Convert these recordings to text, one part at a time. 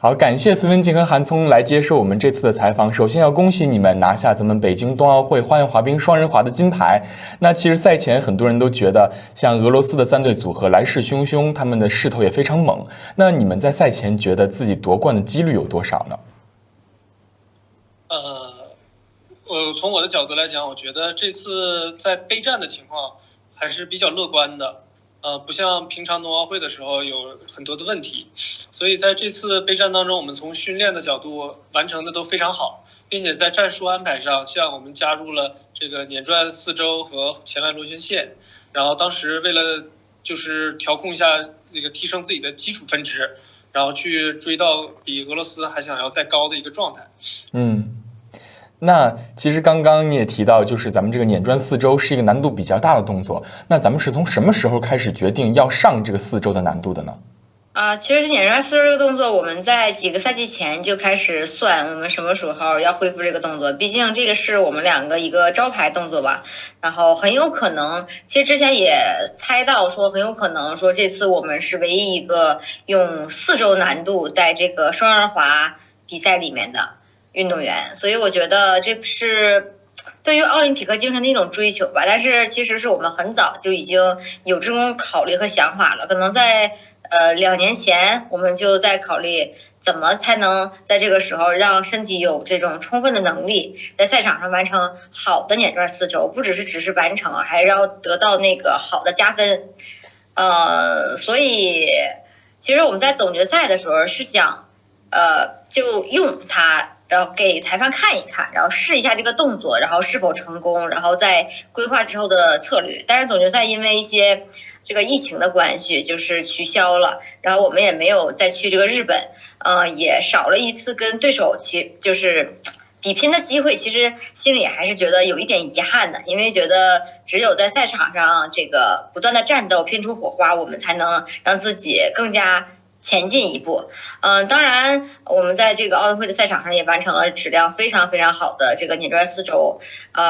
好，感谢孙文静和韩聪来接受我们这次的采访。首先要恭喜你们拿下咱们北京冬奥会花样滑冰双人滑的金牌。那其实赛前很多人都觉得，像俄罗斯的三队组合来势汹汹，他们的势头也非常猛。那你们在赛前觉得自己夺冠的几率有多少呢？从我的角度来讲，我觉得这次在备战的情况还是比较乐观的。不像平常冬奥会的时候有很多的问题，所以在这次备战当中，我们从训练的角度完成的都非常好，并且在战术安排上，像我们加入了这个碾转4周和前外螺旋线，然后当时为了就是调控一下那个提升自己的基础分值，然后去追到比俄罗斯还想要再高的一个状态。那其实刚刚你也提到，就是咱们这个碾转4周是一个难度比较大的动作。那咱们是从什么时候开始决定要上这个4周的难度的呢？其实碾转4周这个动作，我们在几个赛季前就开始算我们什么时候要恢复这个动作。毕竟这个是我们两个一个招牌动作吧。然后很有可能，其实之前也猜到说很有可能说这次我们是唯一一个用4周难度在这个双人滑比赛里面的运动员，所以我觉得这是对于奥林匹克精神的一种追求吧。但是其实是我们很早就已经有这种考虑和想法了，可能在2年前我们就在考虑怎么才能在这个时候让身体有这种充分的能力在赛场上完成好的碾转4周，不只是完成，还要得到那个好的加分。所以其实我们在总决赛的时候是想就用它，然后给裁判看一看，然后试一下这个动作，然后是否成功，然后再规划之后的策略。但是总决赛因为一些这个疫情的关系就是取消了，然后我们也没有再去这个日本，也少了一次跟对手就是比拼的机会。其实心里还是觉得有一点遗憾的，因为觉得只有在赛场上这个不断的战斗拼出火花，我们才能让自己更加前进一步。当然我们在这个奥运会的赛场上也完成了质量非常非常好的这个碾转4周。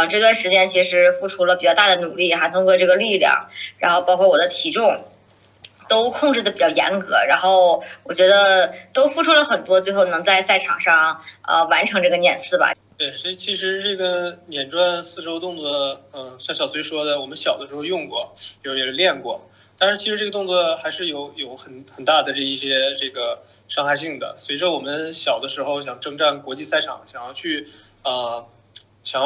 这段时间其实付出了比较大的努力，还通过这个力量，然后包括我的体重都控制的比较严格，然后我觉得都付出了很多，最后能在赛场上完成这个碾4吧。对，所以其实这个碾转4周动作，像小隋说的，我们小的时候用过，也练过。但是其实这个动作还是有很大的这一些这个伤害性的。随着我们小的时候想征战国际赛场，想要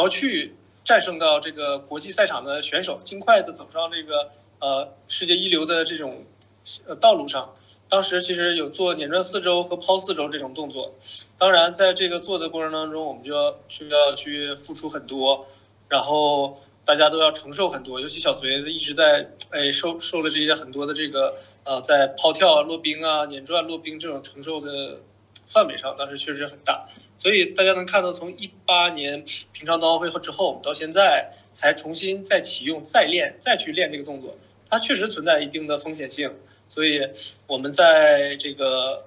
去战胜到这个国际赛场的选手，尽快的走上这个世界一流的这种道路上。当时其实有做碾转4周和抛4周这种动作，当然在这个做的过程当中，我们需要去付出很多，然后大家都要承受很多，尤其小隋一直在受了这些很多的这个在抛跳落冰啊、碾转落冰这种承受的范围上，当时确实很大。所以大家能看到，从18年平昌冬奥会之后，我们到现在才重新再启用、再去练这个动作，它确实存在一定的风险性。所以我们在这个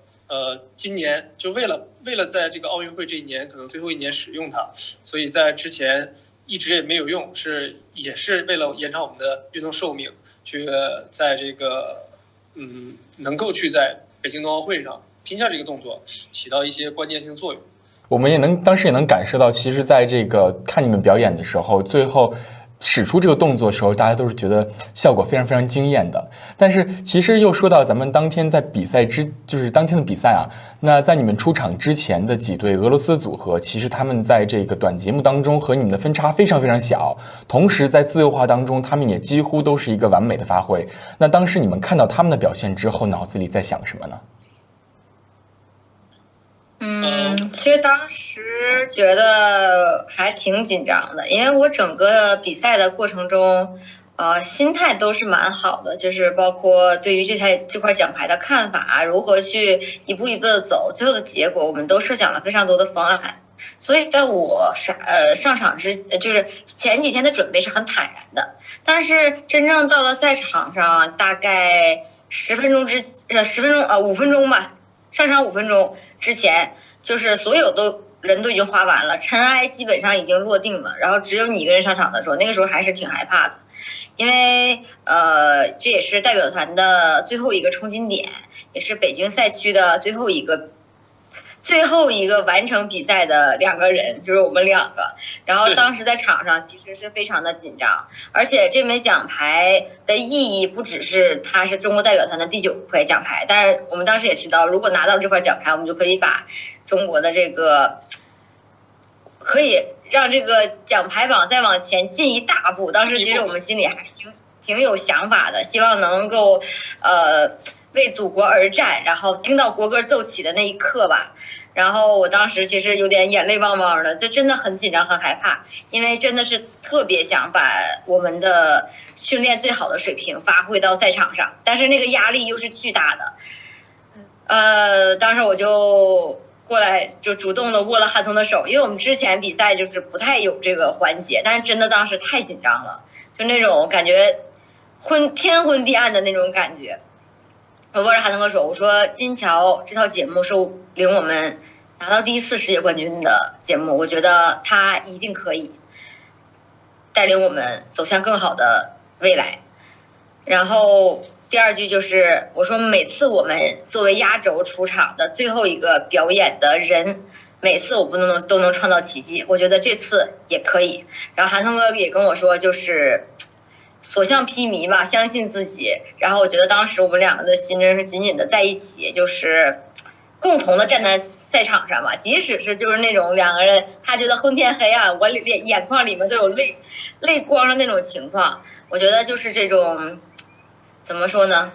今年就为了在这个奥运会这一年可能最后一年使用它，所以在之前一直也没有用，也是为了延长我们的运动寿命，去在这个能够去在北京冬奥会上拼下这个动作，起到一些关键性作用。我们当时也能感受到，其实在这个看你们表演的时候，最后使出这个动作的时候，大家都是觉得效果非常非常惊艳的。但是其实又说到咱们当天在比赛就是当天的比赛啊，那在你们出场之前的几对俄罗斯组合，其实他们在这个短节目当中和你们的分差非常非常小，同时在自由滑当中，他们也几乎都是一个完美的发挥。那当时你们看到他们的表现之后，脑子里在想什么呢？其实当时觉得还挺紧张的，因为我整个比赛的过程中，心态都是蛮好的，就是包括对于这块奖牌的看法，如何去一步一步的走，最后的结果我们都设想了非常多的方案。所以在我上场就是前几天的准备是很坦然的，但是真正到了赛场上，大概5分钟吧，上场5分钟之前，就是所有人都已经滑完了，尘埃基本上已经落定了，然后只有你一个人上场的时候，那个时候还是挺害怕的，因为这也是代表团的最后一个冲金点，也是北京赛区的最后一个最后一个完成比赛的2个人就是我们2个，然后当时在场上其实是非常的紧张，而且这枚奖牌的意义不只是它是中国代表团的第9块奖牌，但是我们当时也知道，如果拿到这块奖牌，我们就可以把中国的这个可以让这个奖牌榜再往前进一大步。当时其实我们心里还挺有想法的，希望能够为祖国而战，然后听到国歌奏起的那一刻吧。然后我当时其实有点眼泪汪汪的，就真的很紧张很害怕，因为真的是特别想把我们的训练最好的水平发挥到赛场上，但是那个压力又是巨大的。当时我就过来就主动的握了韩松的手，因为我们之前比赛就是不太有这个环节，但是真的当时太紧张了，就那种感觉天昏地暗的那种感觉。我握着韩松的手，我说金桥这套节目是领我们拿到第4世界冠军的节目，我觉得他一定可以带领我们走向更好的未来。然后第2句就是我说每次我们作为压轴出场的最后一个表演的人，每次我们都能创造奇迹，我觉得这次也可以。然后韩松哥也跟我说，就是所向披靡吧，相信自己。然后我觉得当时我们2个的心真是紧紧的在一起，就是共同的站在赛场上吧，即使是就是那种2个人他觉得昏天黑暗，我眼眶里面都有泪光的那种情况，我觉得就是这种怎么说呢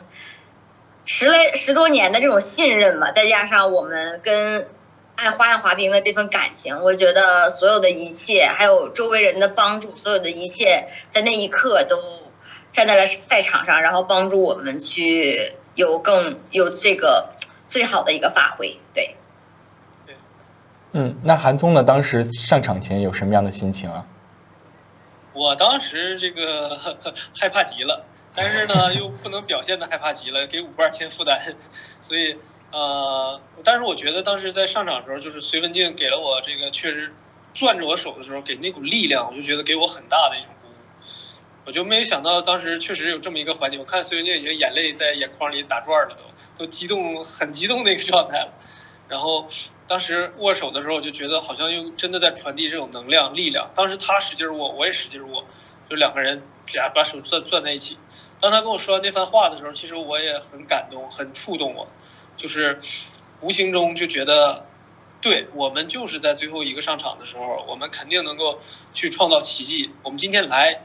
，10多年的这种信任吧，再加上我们跟爱花样滑冰的这份感情，我觉得所有的一切还有周围人的帮助，所有的一切在那一刻都站在了赛场上，然后帮助我们去有这个最好的一个发挥。对，那韩松呢？当时上场前有什么样的心情啊？我当时这个害怕极了，但是呢又不能表现的害怕极了，给5瓣添负担，所以但是我觉得当时在上场的时候，就是隋文静给了我这个确实攥着我手的时候，给那股力量，我就觉得给我很大的一种鼓舞。我就没有想到当时确实有这么一个环节，我看隋文静已经眼泪在眼眶里打转了，都激动，很激动的一个状态了。然后当时握手的时候，我就觉得好像又真的在传递这种能量力量。当时他使劲握，我也使劲握，就2个人把手攥在一起。当他跟我说完那番话的时候，其实我也很感动，很触动我，就是无形中就觉得，对，我们就是在最后一个上场的时候，我们肯定能够去创造奇迹。我们今天来，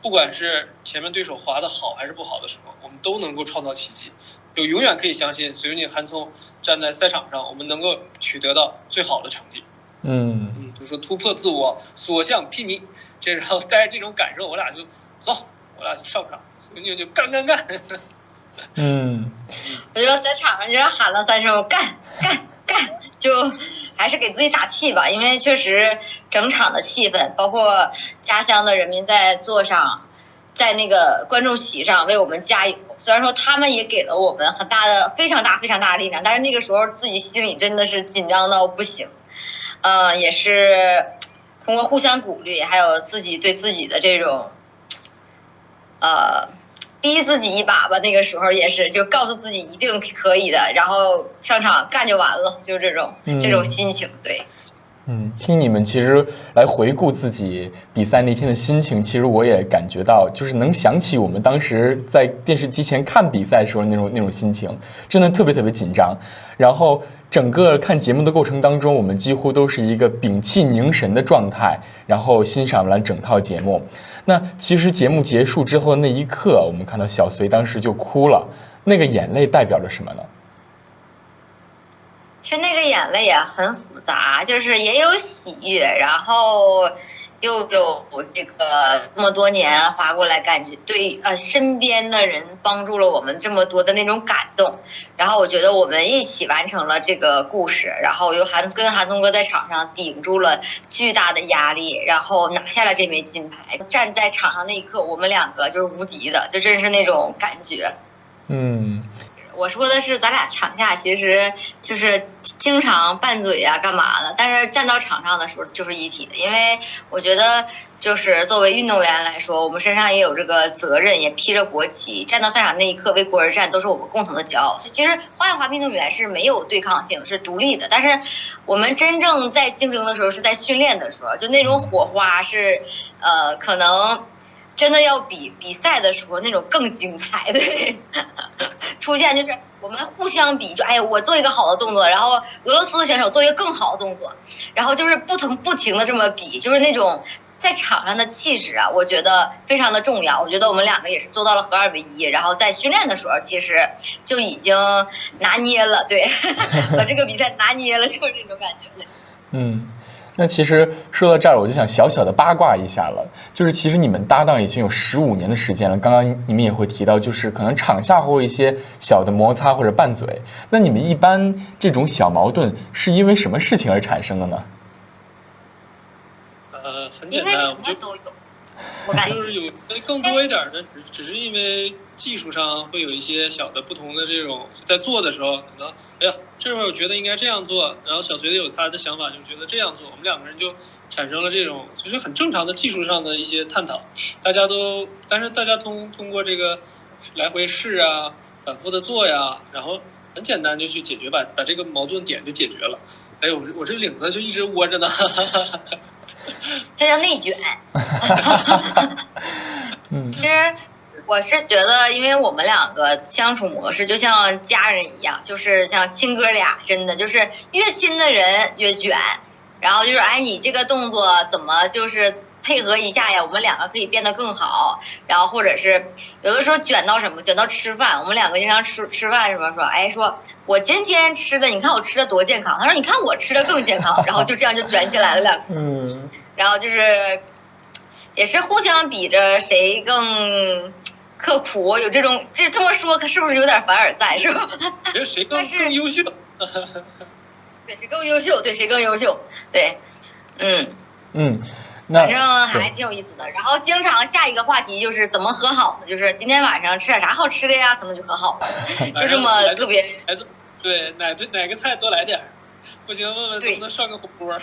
不管是前面对手滑得好还是不好的时候，我们都能够创造奇迹。就永远可以相信隋文静、韩松站在赛场上，我们能够取得到最好的成绩。就是说突破自我，所向披靡。然后带着这种感受，我俩就走，我俩就上场，隋文静就干。我觉得在场上就是喊了3声干，就还是给自己打气吧，因为确实整场的气氛，包括家乡的人民在座上，在那个观众席上为我们加油。虽然说他们也给了我们非常大的力量，但是那个时候自己心里真的是紧张到不行。也是通过互相鼓励，还有自己对自己的这种逼自己一把吧。那个时候也是就告诉自己一定可以的，然后上场干就完了，就这种心情。对。听你们其实来回顾自己比赛那天的心情，其实我也感觉到，就是能想起我们当时在电视机前看比赛时候那种心情，真的特别紧张。然后整个看节目的过程当中，我们几乎都是一个屏气凝神的状态，然后欣赏完整套节目。那其实节目结束之后的那一刻，我们看到小隋当时就哭了，那个眼泪代表着什么呢？其实那个眼泪也很复杂，就是也有喜悦，然后又有这个这么多年滑过来，感觉对身边的人帮助了我们这么多的那种感动。然后我觉得我们一起完成了这个故事，然后又跟韩松哥在场上顶住了巨大的压力，然后拿下了这枚金牌。站在场上那一刻，我们2个就是无敌的，就真是那种感觉。我说的是咱俩场下其实就是经常拌嘴啊，干嘛的？但是站到场上的时候就是一体的，因为我觉得就是作为运动员来说，我们身上也有这个责任，也披着国旗，站到赛场那一刻为国而战，都是我们共同的骄傲。其实花样滑冰运动员是没有对抗性，是独立的，但是我们真正在竞争的时候，是在训练的时候，就那种火花是可能。真的要比比赛的时候那种更精彩，对，出现就是我们互相比，就哎，我做一个好的动作，然后俄罗斯的选手做一个更好的动作，然后就是不停的这么比，就是那种在场上的气质啊，我觉得非常的重要。我觉得我们两个也是做到了合二为一，然后在训练的时候其实就已经拿捏了，对，把这个比赛拿捏了，就是这种感觉。那其实说到这儿，我就想小小的八卦一下了，就是其实你们搭档已经有15年的时间了。刚刚你们也会提到，就是可能场下会有一些小的摩擦或者拌嘴。那你们一般这种小矛盾是因为什么事情而产生的呢？很简单，我觉得都有。就是有更多一点的，只是因为技术上会有一些小的不同的这种，在做的时候可能，哎呀，这会儿我觉得应该这样做，然后小隋有他的想法，就觉得这样做，我们两个人就产生了这种其实很正常的技术上的一些探讨，但是大家通过这个来回试啊，反复的做呀，然后很简单就去解决，把这个矛盾点就解决了。哎呦，我这领子就一直窝着呢。这叫内卷。其实我是觉得，因为我们两个相处模式就像家人一样，就是像亲哥俩，真的就是越亲的人越卷。然后就是哎，你这个动作怎么就是配合一下呀？我们两个可以变得更好。然后或者是有的时候卷到什么，卷到吃饭，我们两个经常吃饭什么说，哎，说我今天吃的，你看我吃的多健康。他说你看我吃的更健康。然后就这样就卷起来了两个。然后就是也是互相比着谁更刻苦，有这种这么说，可是不是有点凡尔赛是吧？觉得谁更优秀？对，谁更优秀？对，谁更优秀？对，那反正还挺有意思的。然后经常下一个话题就是怎么和好呢？就是今天晚上吃点啥好吃的呀？可能就和好了，就这么特别。对，哪个菜多来点，不行问问能不能涮个火锅。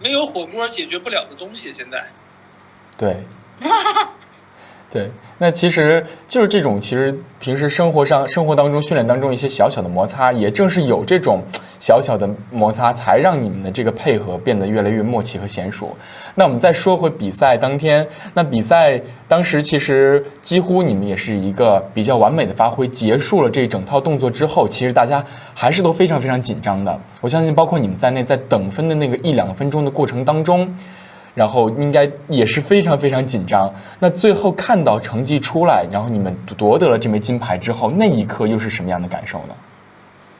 没有火锅解决不了的东西，现在。对。对，那其实就是这种，其实平时生活当中、训练当中一些小小的摩擦，也正是有这种小小的摩擦，才让你们的这个配合变得越来越默契和娴熟。那我们再说回比赛当天，那比赛当时其实几乎你们也是一个比较完美的发挥，结束了这整套动作之后，其实大家还是都非常非常紧张的。我相信，包括你们在内，在等分的那个1-2分钟的过程当中。然后应该也是非常非常紧张。那最后看到成绩出来，然后你们夺得了这枚金牌之后，那一刻又是什么样的感受呢？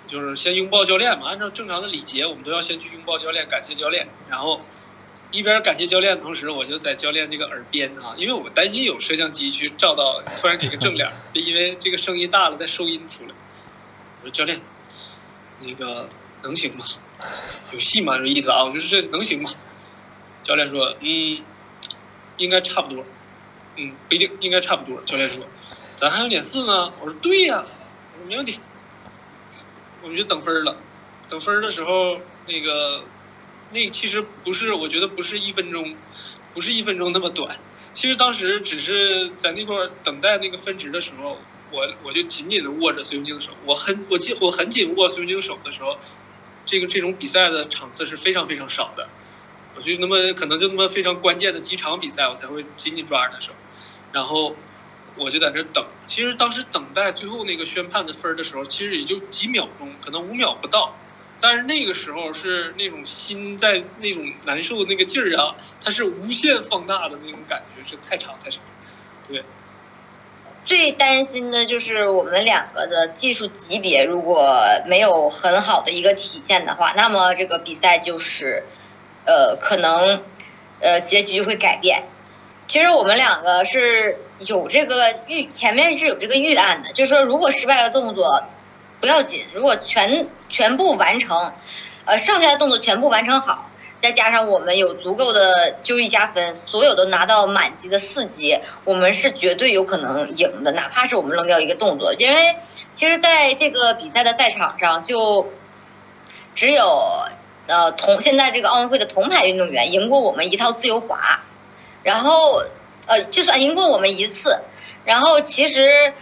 就是先拥抱教练嘛，按照正常的礼节，我们都要先去拥抱教练，感谢教练。然后一边感谢教练，同时我就在教练这个耳边啊，因为我担心有摄像机去照到，突然给个正脸，因为这个声音大了再收音出来。我说教练，那个能行吗？有戏吗？这意思啊，我就是这能行吗？教练说，应该差不多，不一定，应该差不多。教练说，咱还有0.4呢。我说对呀，我说没问题。我们就等分了，等分的时候，那个其实不是，我觉得不是1分钟，不是1分钟那么短。其实当时只是在那块等待那个分值的时候，我就紧紧的握着隋文静的手，我很紧握隋文静手的时候，这种比赛的场次是非常非常少的。我就可能就那么非常关键的几场比赛，我才会紧紧抓着他手，然后我就在这等。其实当时等待最后那个宣判的分的时候，其实也就几秒钟，可能5秒不到。但是那个时候是那种心在那种难受的那个劲儿啊，它是无限放大的那种感觉，是太长。对。最担心的就是我们两个的技术级别如果没有很好的一个体现的话，那么这个比赛就是可能结局就会改变。其实我们两个是有这个前面是有这个预案的，就是说如果失败了动作不要紧，如果全部完成，剩下的动作全部完成好，再加上我们有足够的就医加分，所有都拿到满级的4级，我们是绝对有可能赢的，哪怕是我们扔掉一个动作。因为其实在这个比赛的赛场上，就只有现在这个奥运会的铜牌运动员赢过我们一套自由滑，然后就算赢过我们1次，然后其实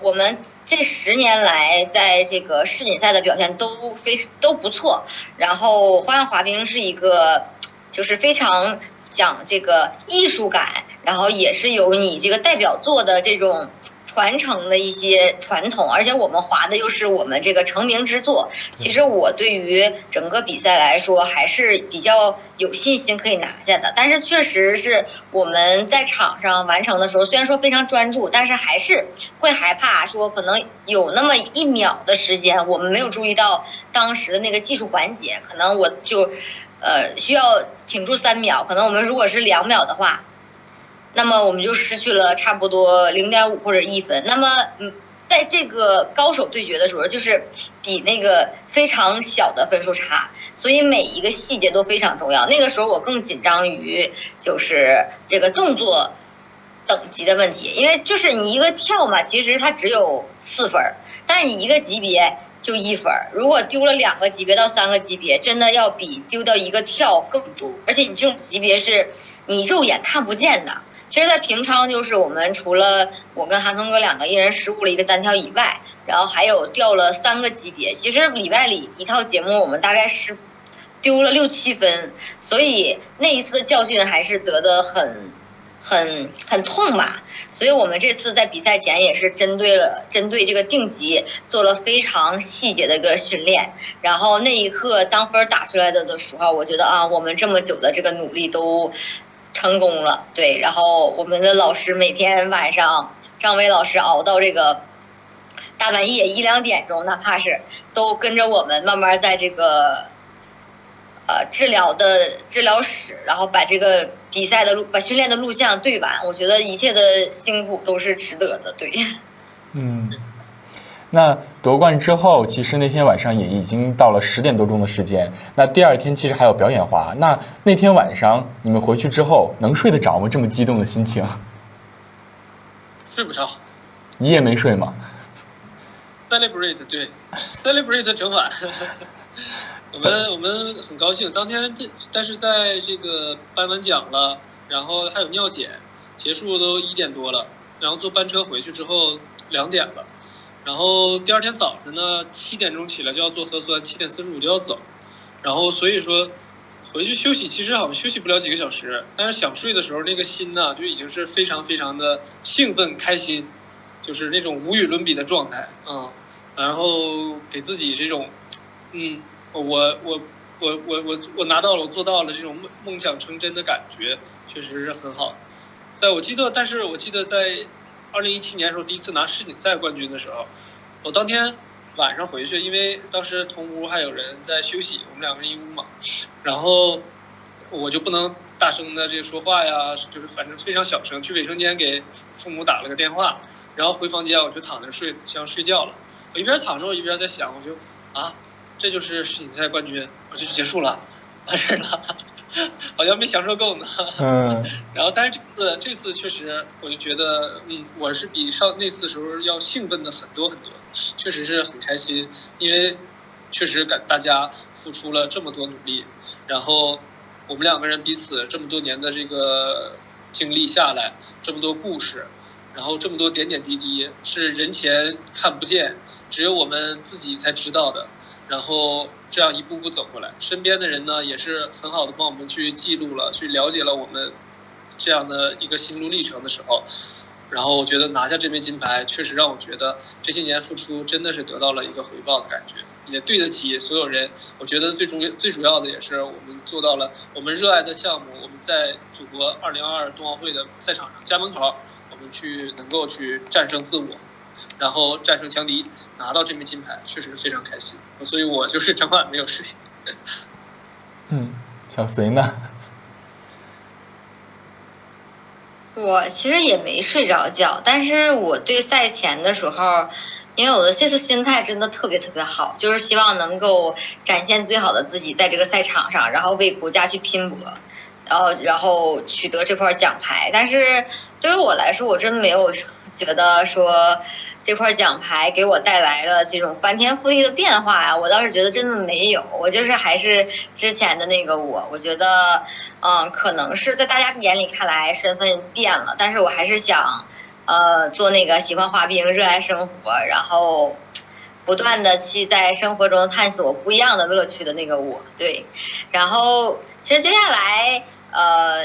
我们这10年来在这个世锦赛的表现都不错，然后花样滑冰是一个就是非常讲这个艺术感，然后也是有你这个代表作的这种传承的一些传统，而且我们滑的又是我们这个成名之作。其实我对于整个比赛来说还是比较有信心可以拿下的，但是确实是我们在场上完成的时候，虽然说非常专注，但是还是会害怕说可能有那么1秒的时间我们没有注意到当时的那个技术环节，可能我就需要挺住3秒，可能我们如果是2秒的话，那么我们就失去了差不多0.5或者1分。那么在这个高手对决的时候，就是比那个非常小的分数差，所以每一个细节都非常重要。那个时候我更紧张于就是这个动作等级的问题，因为就是你一个跳嘛，其实它只有4分，但是你一个级别就1分，如果丢了2个级别到3个级别，真的要比丢掉一个跳更多，而且你这种级别是你肉眼看不见的。其实在平昌就是我们除了我跟韩松哥2个一人失误了一个单挑以外，然后还有掉了3个级别，其实里外里一套节目我们大概是丢了6、7分，所以那一次的教训还是得的很痛吧。所以我们这次在比赛前也是针对这个定级做了非常细节的一个训练，然后那一刻当分打出来的时候，我觉得我们这么久的这个努力都成功了。对，然后我们的老师每天晚上，张伟老师熬到这个大半夜1、2点钟，哪怕是都跟着我们慢慢在这个治疗室，然后把这个比赛的把训练的录像对完，我觉得一切的辛苦都是值得的。对，那夺冠之后，其实那天晚上也已经到了10点多钟的时间。那第2天其实还有表演滑。那天晚上你们回去之后能睡得着吗？这么激动的心情？睡不着。你也没睡吗 ？Celebrate 对 ，Celebrate 整晚。我们很高兴，当天但是在这个颁完奖了，然后还有尿检，结束都1点多了，然后坐班车回去之后2点了。然后第2天早晨呢，7点钟起来就要做核酸，7点45就要走，然后所以说回去休息，其实好像休息不了几个小时，但是想睡的时候，那个心呢就已经是非常非常的兴奋开心，就是那种无与伦比的状态啊，然后给自己这种，我拿到了，我做到了这种梦想成真的感觉，确实是很好。但是我记得在2017年的时候，第一次拿世锦赛冠军的时候，我当天晚上回去，因为当时同屋还有人在休息，我们2个人一屋嘛，然后我就不能大声的这个说话呀，就是反正非常小声，去卫生间给父母打了个电话，然后回房间我就躺着想睡觉了。我一边躺着我一边在想，我就这就是世锦赛冠军，我就结束了，完事了。好像没享受够呢。然后但是这次确实我就觉得我是比那次时候要兴奋的很多很多，确实是很开心，因为确实大家付出了这么多努力，然后我们2个人彼此这么多年的这个经历下来，这么多故事，然后这么多点点滴滴是人前看不见，只有我们自己才知道的，然后这样一步步走过来，身边的人呢也是很好的帮我们去记录了，去了解了我们这样的一个心路历程的时候，然后我觉得拿下这枚金牌确实让我觉得这些年付出真的是得到了一个回报的感觉，也对得起所有人。我觉得最主要的也是我们做到了我们热爱的项目，我们在祖国2022冬奥会的赛场上家门口，我们能够去战胜自我，然后战胜强敌，拿到这枚金牌，确实非常开心，所以我就是整晚没有睡。小隋呢？我其实也没睡着觉，但是我对赛前的时候，因为我的这次心态真的特别特别好，就是希望能够展现最好的自己在这个赛场上，然后为国家去拼搏，然后取得这块奖牌。但是对于我来说，我真没有觉得说这块奖牌给我带来了这种翻天覆地的变化呀，我倒是觉得真的没有，我就是还是之前的那个我觉得，可能是在大家眼里看来身份变了，但是我还是想，做那个喜欢滑冰、热爱生活，然后不断的去在生活中探索不一样的乐趣的那个我，对，然后其实接下来，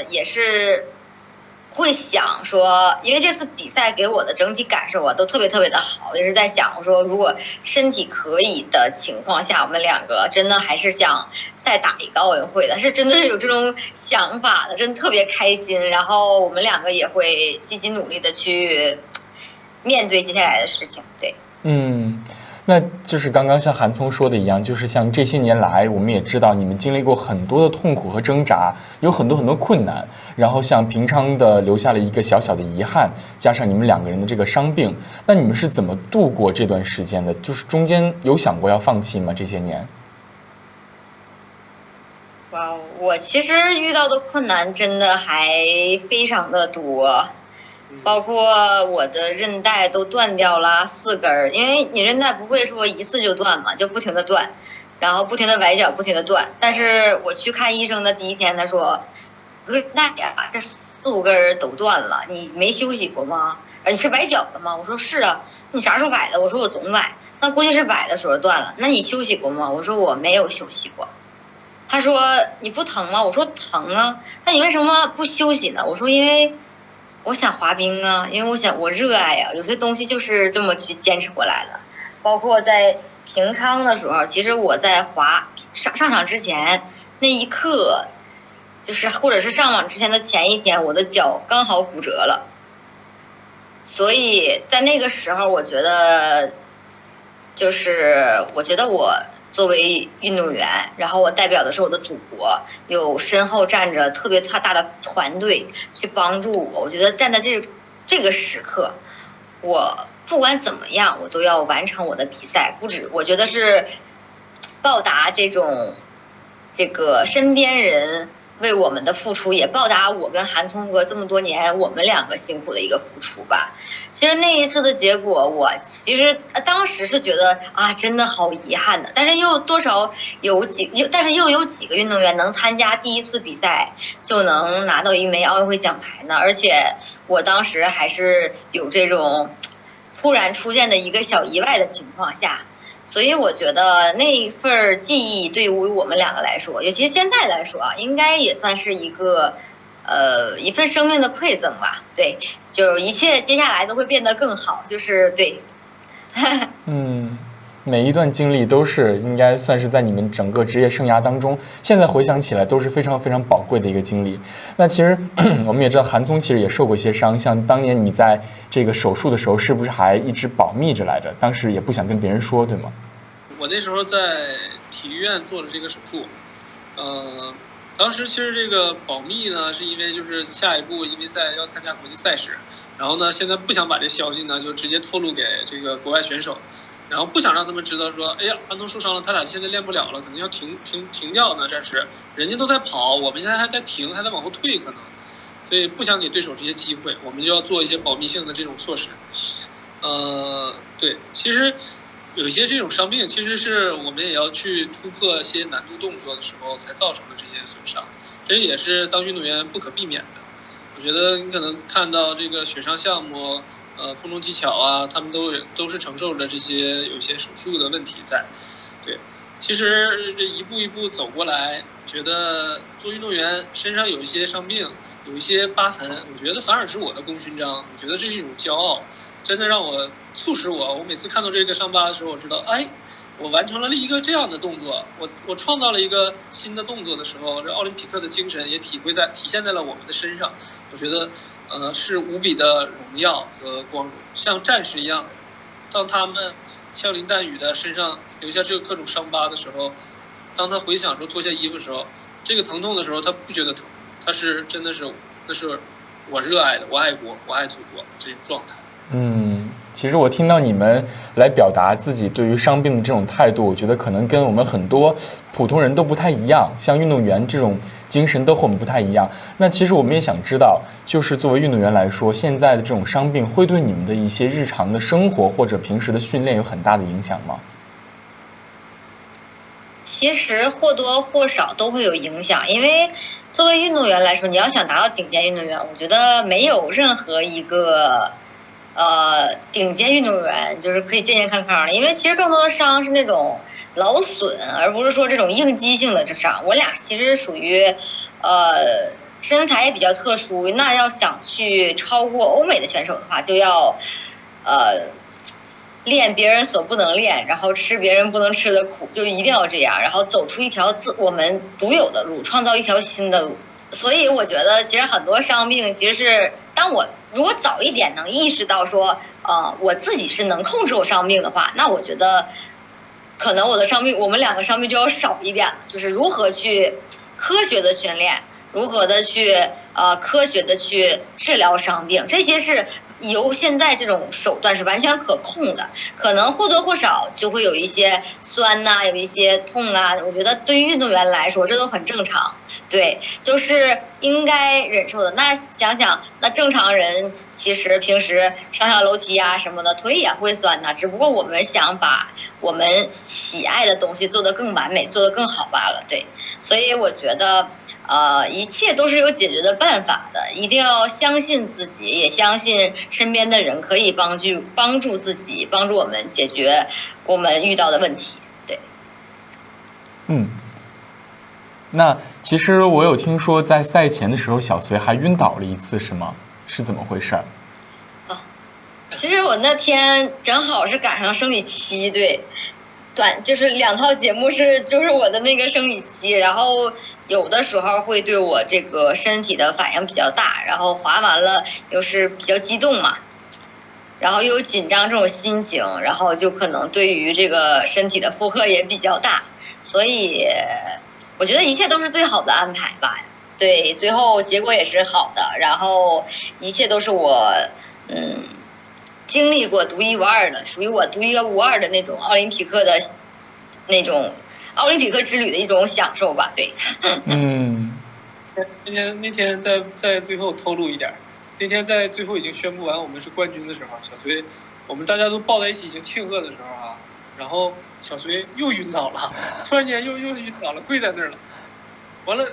也是。会想说，因为这次比赛给我的整体感受啊，都特别特别的好，也是在想说，如果身体可以的情况下，我们两个真的还是想再打一个奥运会的，是真的是有这种想法的，真的特别开心。然后我们两个也会积极努力的去面对接下来的事情，对。那就是刚刚像韩聪说的一样，就是像这些年来，我们也知道你们经历过很多的痛苦和挣扎，有很多很多困难，然后像平昌的留下了一个小小的遗憾，加上你们两个人的这个伤病，那你们是怎么度过这段时间的？就是中间有想过要放弃吗？这些年？哇，我其实遇到的困难真的还非常的多。包括我的韧带都断掉了4根，因为你韧带不会说一次就断嘛，就不停的断，然后不停的崴脚，不停的断。但是我去看医生的第一天，他说韧带呀，这4、5根都断了，你没休息过吗？你是崴脚的吗？我说是啊。你啥时候崴的？我说我总崴。那估计是崴的时候断了。那你休息过吗？我说我没有休息过。他说你不疼吗？我说疼啊。那你为什么不休息呢？我说因为我想滑冰啊，因为我热爱呀，有些东西就是这么去坚持过来的。包括在平昌的时候，其实我在上场之前那一刻，就是或者是上网之前的前一天，我的脚刚好骨折了。所以在那个时候，我觉得我作为运动员，然后我代表的是我的祖国，有身后站着特别大的团队去帮助我。我觉得站在这个时刻，我不管怎么样，我都要完成我的比赛，我觉得是报答这个身边人为我们的付出，也报答我跟韩聪哥这么多年我们两个辛苦的一个付出吧。其实那一次的结果，我其实当时是觉得啊，真的好遗憾的。但是又多少但是又有几个运动员能参加第一次比赛就能拿到一枚奥运会奖牌呢？而且我当时还是有这种突然出现的一个小意外的情况下。所以我觉得那份记忆对于我们两个来说，尤其是现在来说啊，应该也算是一份生命的馈赠吧。对，就一切接下来都会变得更好，就是对。每一段经历都是应该算是在你们整个职业生涯当中，现在回想起来都是非常非常宝贵的一个经历。那其实我们也知道韩聪其实也受过一些伤，像当年你在这个手术的时候，是不是还一直保密着来着？当时也不想跟别人说，对吗？我那时候在体育院做了这个手术，当时其实这个保密呢，是因为就是下一步因为要参加国际赛事，然后呢现在不想把这消息呢就直接透露给这个国外选手。然后不想让他们知道说，哎呀，韩聪受伤了，他俩现在练不了了，可能要停掉呢。暂时人家都在跑，我们现在还在停，还在往后退，可能，所以不想给对手这些机会，我们就要做一些保密性的这种措施。对，其实有一些这种伤病，其实是我们也要去突破一些难度动作的时候才造成的这些损伤，这也是当运动员不可避免的。我觉得你可能看到这个雪上项目。空中技巧啊，他们都是承受着这些有些手术的问题在。对，其实这一步一步走过来，觉得做运动员身上有一些伤病，有一些疤痕，我觉得反而是我的功勋章。我觉得这是一种骄傲，真的让我促使我每次看到这个伤疤的时候，我知道，哎，我完成了一个这样的动作，我创造了一个新的动作的时候，这奥林匹克的精神也体现在了我们的身上。我觉得。是无比的荣耀和光荣，像战士一样。当他们枪林弹雨的身上留下这个各种伤疤的时候，当他回想说脱下衣服的时候，这个疼痛的时候，他不觉得疼，他是真的是那是我热爱的，我爱国，我爱祖国这种状态。其实我听到你们来表达自己对于伤病的这种态度，我觉得可能跟我们很多普通人都不太一样，像运动员这种精神都和我们不太一样。那其实我们也想知道，就是作为运动员来说，现在的这种伤病会对你们的一些日常的生活或者平时的训练有很大的影响吗？其实或多或少都会有影响，因为作为运动员来说，你要想达到顶尖运动员，我觉得没有任何一个顶尖运动员就是可以健健康康的，因为其实更多的伤是那种劳损，而不是说这种应激性的伤。我俩其实属于身材也比较特殊，那要想去超过欧美的选手的话，就要练别人所不能练，然后吃别人不能吃的苦，就一定要这样，然后走出一条我们独有的路，创造一条新的路。所以我觉得其实很多伤病其实是当我如果早一点能意识到说我自己是能控制我伤病的话，那我觉得可能我的伤病我们两个伤病就要少一点，就是如何去科学的训练，如何的去科学的去治疗伤病，这些是由现在这种手段是完全可控的，可能或多或少就会有一些酸呐，有一些痛啊，我觉得对于运动员来说这都很正常，对，就是应该忍受的。那想想那正常人其实平时上下楼梯啊什么的腿也会酸呐，只不过我们想把我们喜爱的东西做得更完美，做得更好罢了，对，所以我觉得一切都是有解决的办法的，一定要相信自己，也相信身边的人可以帮助自己，帮助我们解决我们遇到的问题。对，那其实我有听说，在赛前的时候，小隋还晕倒了一次，是吗？是怎么回事？其实我那天正好是赶上生理期，对，就是2套节目就是我的那个生理期，然后有的时候会对我这个身体的反应比较大，然后滑完了又是比较激动嘛，然后又有紧张这种心情，然后就可能对于这个身体的负荷也比较大，所以我觉得一切都是最好的安排吧。对，最后结果也是好的，然后一切都是我经历过独一无二的，属于我独一无二的那种奥林匹克的那种奥林匹克之旅的一种享受吧。对，那天在最后透露一点，那天在最后已经宣布完我们是冠军的时候，小隋我们大家都抱在一起已经庆贺的时候啊，然后小隋又晕倒了，突然间又晕倒了，跪在那儿了。完了，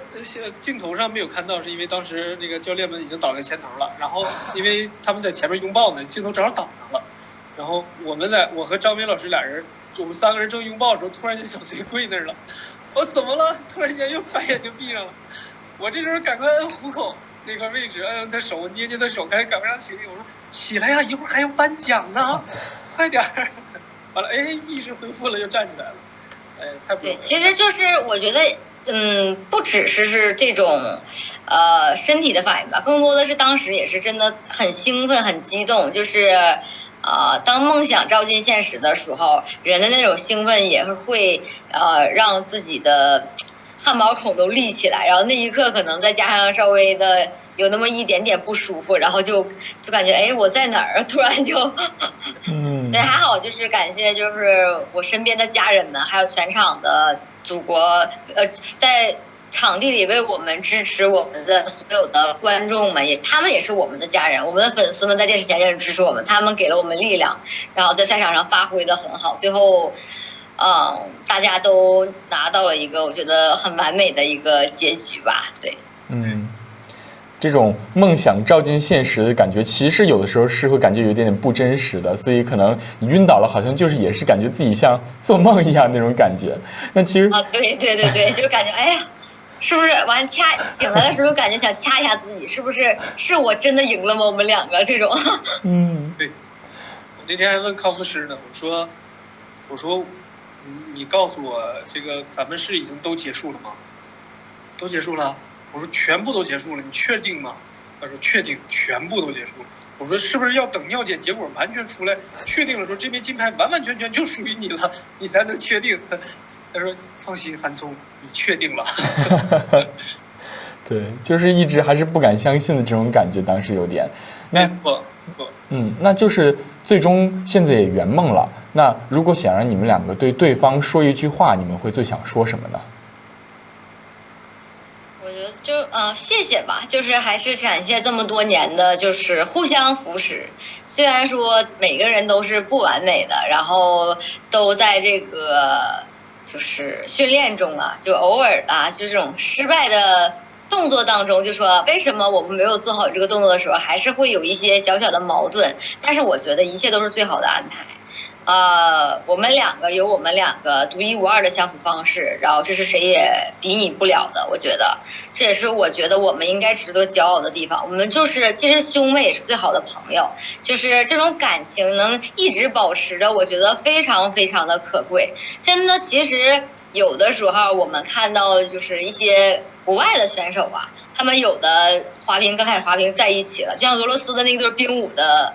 镜头上没有看到，是因为当时那个教练们已经倒在前头了，然后因为他们在前面拥抱呢，镜头正好挡上了，然后我和张伟老师俩人，我们3个人正拥抱的时候，突然间小隋跪那儿了，我怎么了？突然间又把眼睛闭上了，我这时候赶快摁虎口那块位置，摁他手，捏他手，赶快让起立，我说起来呀，一会儿还要颁奖呢，快点儿。完了，意识恢复了，又站起来了，太不容易了。其实就是我觉得。不只是这种身体的反应吧，更多的是当时也是真的很兴奋很激动，就是当梦想照进现实的时候，人的那种兴奋也会让自己的汗毛孔都立起来，然后那一刻可能再加上稍微的有那么一点点不舒服，然后就感觉我在哪儿，突然就对，还好就是感谢就是我身边的家人们，还有全场的祖国在场地里为我们支持我们的所有的观众们，他们也是我们的家人，我们的粉丝们在电视前也支持我们，他们给了我们力量，然后在赛场上发挥的很好，最后大家都拿到了一个我觉得很完美的一个结局吧。对，这种梦想照进现实的感觉，其实有的时候是会感觉有一点点不真实的，所以可能你晕倒了，好像就是也是感觉自己像做梦一样那种感觉。那其实对，就是感觉是不是完醒来的时候感觉想掐一下自己，是不是我真的赢了吗？我们2个这种。对，我那天还问康复师呢，我说你告诉我这个咱们是已经都结束了吗？都结束了。我说全部都结束了，你确定吗？他说确定，全部都结束了。我说是不是要等尿检结果完全出来，确定了说这枚金牌完完全全就属于你了，你才能确定？他说放心，韩聪，你确定了。对，就是一直还是不敢相信的这种感觉，当时有点。没错。那就是最终现在也圆梦了。那如果想让你们两个对对方说一句话，你们会最想说什么呢？我觉得就谢谢吧，就是还是感谢这么多年的，就是互相扶持。虽然说每个人都是不完美的，然后都在这个就是训练中啊，就偶尔啊，就这种失败的动作当中，就说为什么我们没有做好这个动作的时候，还是会有一些小小的矛盾。但是我觉得一切都是最好的安排。我们两个有我们两个独一无二的相处方式，然后这是谁也比拟不了的。我觉得这也是我觉得我们应该值得骄傲的地方。我们就是其实兄妹也是最好的朋友，就是这种感情能一直保持着，我觉得非常非常的可贵。真的，其实有的时候我们看到就是一些国外的选手啊，他们有的滑冰刚开始滑冰在一起了，就像俄罗斯的那对冰舞的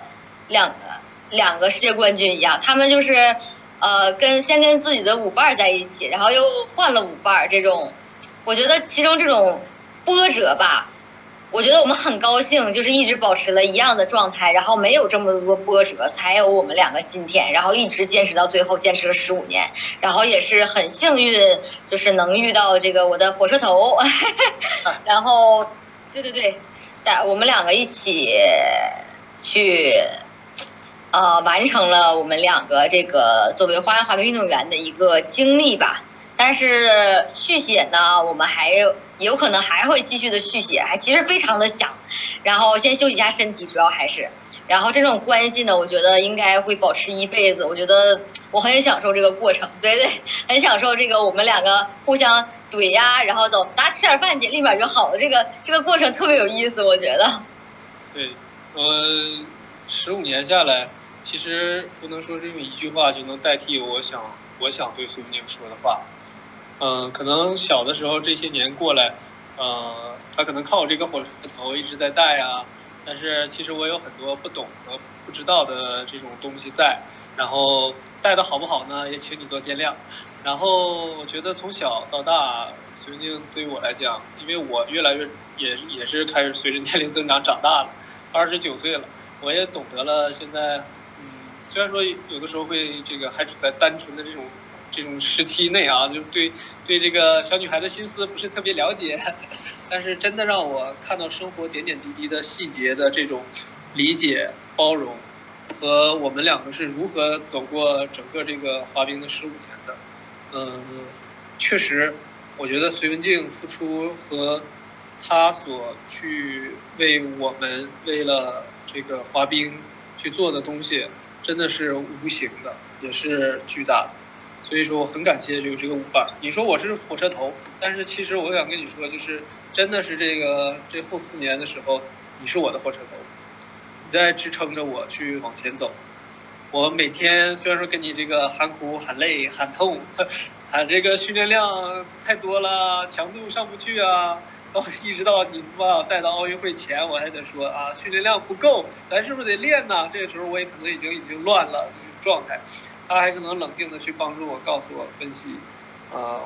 两个世界冠军一样，他们就是先跟自己的舞伴在一起，然后又换了舞伴，这种我觉得其中这种波折吧，我觉得我们很高兴，就是一直保持了一样的状态，然后没有这么多波折，才有我们两个今天，然后一直坚持到最后，坚持了15年，然后也是很幸运，就是能遇到这个我的火车头，然后对，我们两个一起去。完成了我们两个这个作为花样滑冰运动员的一个经历吧。但是续写呢，我们有可能还会继续的续写，还其实非常的想。然后先休息一下身体，主要还是。然后这种关系呢，我觉得应该会保持一辈子。我觉得我很享受这个过程，对，很享受这个我们两个互相怼呀，然后走，咱吃点饭去，立马就好了。这个过程特别有意思，我觉得。对，15年下来。其实不能说是用一句话就能代替我想对苏宁说的话。可能小的时候这些年过来，他可能靠这个火车头一直在带啊，但是其实我有很多不懂和不知道的这种东西在，然后带的好不好呢，也请你多见谅。然后我觉得从小到大，苏宁对于我来讲，因为我越来越也是开始随着年龄增长长大了，29岁了，我也懂得了现在。虽然说有的时候会这个还处在单纯的这种时期内啊，就对这个小女孩的心思不是特别了解，但是真的让我看到生活点点滴滴的细节的这种理解、包容，和我们两个是如何走过整个这个滑冰的15年的。确实，我觉得隋文静付出和他所去为我们为了这个滑冰去做的东西。真的是无形的，也是巨大的，所以说我很感谢这个舞伴。你说我是火车头，但是其实我想跟你说，就是真的是这后4年的时候，你是我的火车头，你在支撑着我去往前走。我每天虽然说跟你这个喊苦、喊累、喊痛，喊这个训练量太多了，强度上不去啊。一直到你把我带到奥运会前，我还得说啊，训练量不够，咱是不是得练呢？这个时候我也可能已经乱了状态，他还可能冷静的去帮助我，告诉我分析，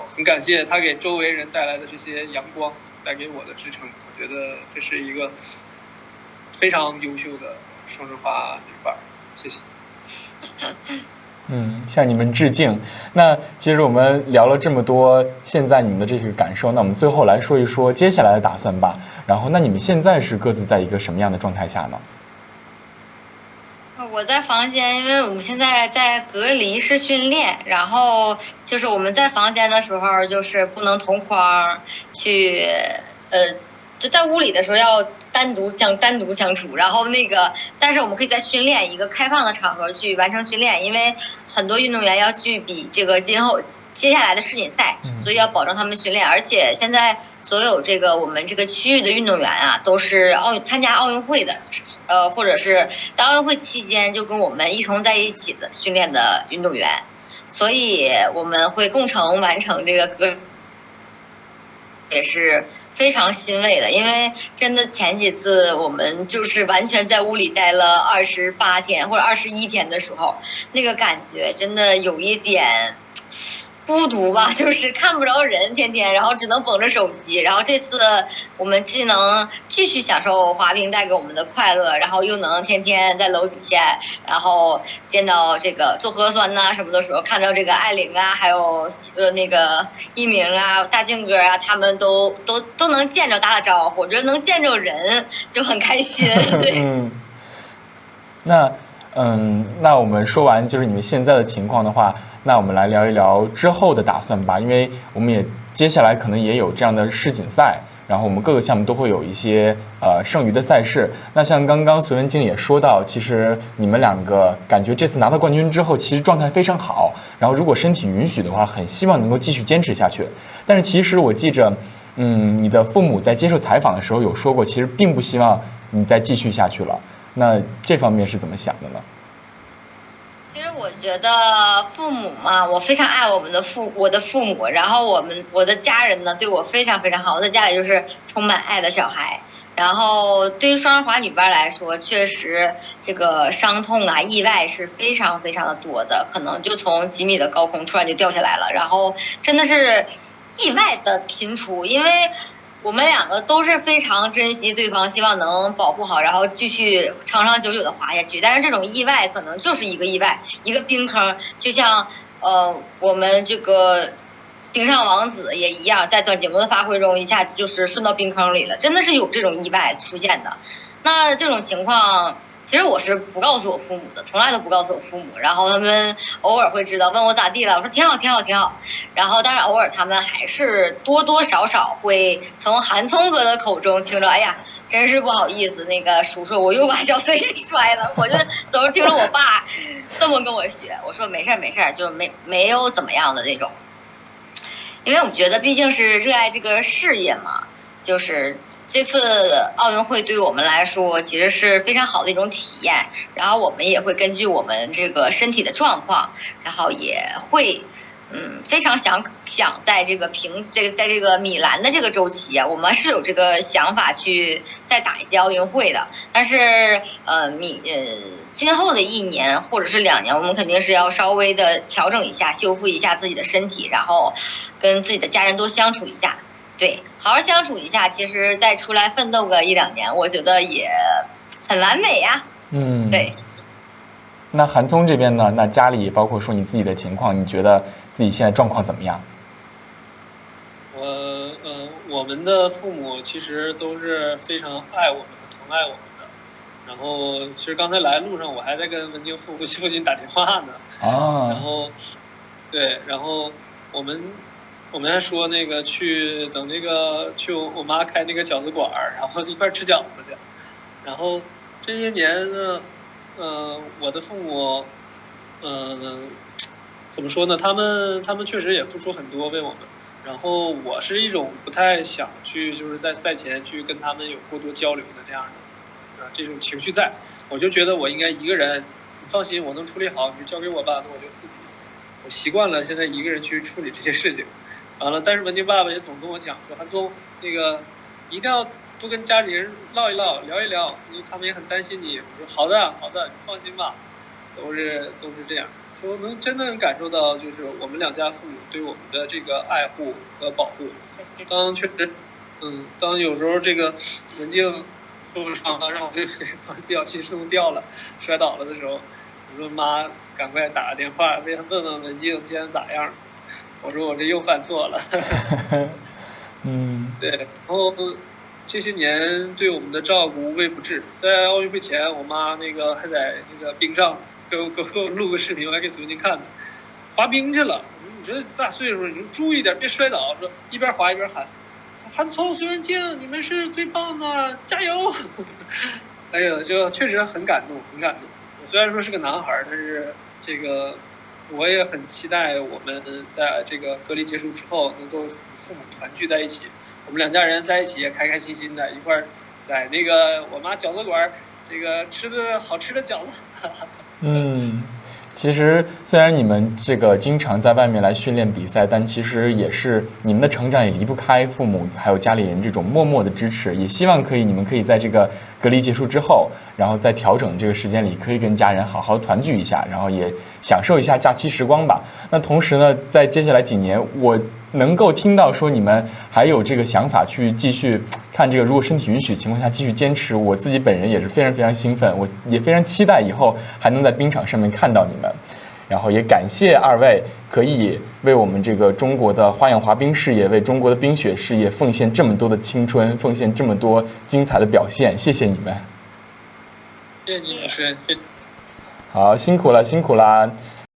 很感谢他给周围人带来的这些阳光，带给我的支撑。我觉得这是一个非常优秀的双人滑女伴，谢谢。向你们致敬。那其实我们聊了这么多，现在你们的这个感受，那我们最后来说一说接下来的打算吧。然后，那你们现在是各自在一个什么样的状态下呢？我在房间，因为我们现在在隔离室训练，然后就是我们在房间的时候，就是不能同框去，就在屋里的时候要单独相处，然后但是我们可以在训练一个开放的场合去完成训练，因为很多运动员要去比这个接下来的世锦赛，所以要保证他们训练，而且现在所有我们这个区域的运动员啊，都是参加奥运会的，或者是在奥运会期间就跟我们一同在一起的训练的运动员，所以我们会共同完成这个也是非常欣慰的，因为真的前几次我们就是完全在屋里待了28天或者21天的时候，那个感觉真的有一点孤独吧，就是看不着人，天天，然后只能捧着手机。然后这次我们既能继续享受滑冰带给我们的快乐，然后又能天天在楼底下，然后见到这个做核酸呐、什么的时候，看到这个艾琳啊，还有那个一鸣啊、大靖哥啊，他们都能见着打打招呼，我觉得能见着人就很开心。对。那我们说完就是你们现在的情况的话，那我们来聊一聊之后的打算吧。因为我们也接下来可能也有这样的世锦赛，然后我们各个项目都会有一些剩余的赛事。那像刚刚隋文经理也说到，其实你们两个感觉这次拿到冠军之后，其实状态非常好。然后如果身体允许的话，很希望能够继续坚持下去。但是其实我记着，你的父母在接受采访的时候有说过，其实并不希望你再继续下去了。那这方面是怎么想的呢？其实我觉得父母嘛，我非常爱我的父母，然后我的家人呢对我非常非常好，我在家里就是充满爱的小孩。然后对于双人滑女班来说，确实这个伤痛啊、意外是非常非常的多的，可能就从几米的高空突然就掉下来了，然后真的是意外的频出，因为我们两个都是非常珍惜对方，希望能保护好，然后继续长长久久的滑下去。但是这种意外可能就是一个意外，一个冰坑，就像我们这个冰上王子也一样，在短节目的发挥中一下子就是顺到冰坑里了，真的是有这种意外出现的。那这种情况，其实我是不告诉我父母的，从来都不告诉我父母。然后他们偶尔会知道，问我咋地了，我说挺好，挺好，挺好。然后当然偶尔他们还是多多少少会从韩聪哥的口中听着，哎呀，真是不好意思，那个叔叔，我又把小碎给摔了。我就都是听着我爸这么跟我学，我说没事没事，就没有怎么样的这种。因为我觉得毕竟是热爱这个事业嘛，就是这次奥运会对我们来说其实是非常好的一种体验，然后我们也会根据我们这个身体的状况，然后也会非常想在这个在这个米兰的这个周期啊，我们是有这个想法去再打一届奥运会的，但是今后的1年或者是2年，我们肯定是要稍微的调整一下，修复一下自己的身体，然后跟自己的家人多相处一下，对，好好相处一下，其实再出来奋斗个1、2年，我觉得也很完美呀。对。那韩聪这边呢？那家里包括说你自己的情况，你觉得自己现在状况怎么样？我们的父母其实都是非常爱我们的，疼爱我们的。然后其实刚才来路上我还在跟文静父亲打电话呢。然后对，然后我们还说那个去我妈开那个饺子馆，然后一块吃饺子去。然后这些年呢。我的父母，怎么说呢？他们确实也付出很多为我们。然后我是一种不太想去，就是在赛前去跟他们有过多交流的这样的，这种情绪在。我就觉得我应该一个人，你放心，我能处理好，你就交给我吧。那我就我习惯了现在一个人去处理这些事情。完了，但是文静爸爸也总跟我讲说，韩聪，那个一定要多跟家里人唠一唠，聊一聊，他们也很担心你。我说好的，你放心吧，都是这样。说能真的能感受到，就是我们两家父母对我们的这个爱护和保护。当确实，当有时候这个文静受伤了，让我不小心弄掉了，摔倒了的时候，我说妈，赶快打个电话，问问文静现在咋样。我说我这又犯错了。对，然后这些年对我们的照顾无微不至。在奥运会前，我妈那个还在那个冰上给我录个视频，我还给孙静看呢。滑冰去了，你这大岁数，你就注意点，别摔倒。说一边滑一边喊：“韩聪、孙文静，你们是最棒的，加油！”哎呀，就确实很感动，很感动。我虽然说是个男孩，但是这个我也很期待我们在这个隔离结束之后，能够父母团聚在一起。我们两家人在一起也开开心心的，一块儿在那个我妈饺子馆这个吃的好吃的饺子。其实虽然你们这个经常在外面来训练比赛，但其实也是你们的成长也离不开父母还有家里人这种默默的支持。也希望你们可以在这个隔离结束之后，然后在调整这个时间里，可以跟家人好好团聚一下，然后也享受一下假期时光吧。那同时呢，在接下来几年，我能够听到说你们还有这个想法去继续看这个，如果身体允许情况下继续坚持，我自己本人也是非常非常兴奋，我也非常期待以后还能在冰场上面看到你们。然后也感谢二位可以为我们这个中国的花样滑冰事业，为中国的冰雪事业奉献这么多的青春，奉献这么多精彩的表现，谢谢你们。谢谢你，主持人，谢谢。好，辛苦了，辛苦啦。